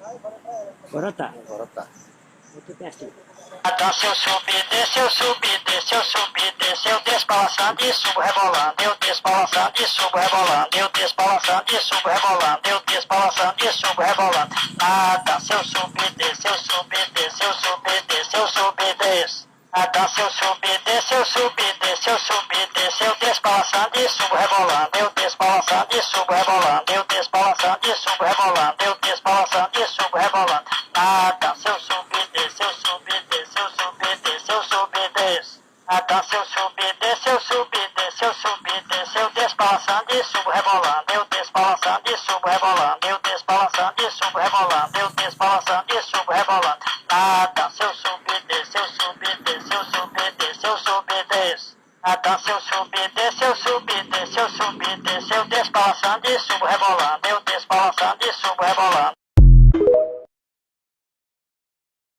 Agora tá. Agora tá. Muito pertinho. Dança eu subi, desce, eu subi, desce, eu subi, desce, eu desço balançando e subo rebolando, eu desço balançando e subo rebolando, eu desço balançando e subo rebolando, eu desço balançando e subo rebolando. A dança eu subi, desce, eu subi, desce, eu subi, desce, eu subi, desce. A dança eu subi, desce, eu subi, desce, eu subi, desce, eu desço balançando e subo rebolando, eu desço balançando e subo rebolando, eu desço balançando e subo rebolando, eu desço balançando e subo rebolando. A dança eu subi, desce, eu subi, desce, eu subi, desce, eu subi, desce. A dança eu subi, desce, eu subi, desce, eu subi, desce, eu desço balançando e subo rebolando, eu desço balançando e subo rebolando, eu desço balançando e subo rebolando, eu desço balançando e subo rebolando. A dança eu subi, desce, eu subi, desce, eu subi, desce, eu subi, desce. A dança eu subi, desce, eu subi, desce, eu subi, desce, eu desço balançando e subo rebolando, eu desço balançando e subo rebolando.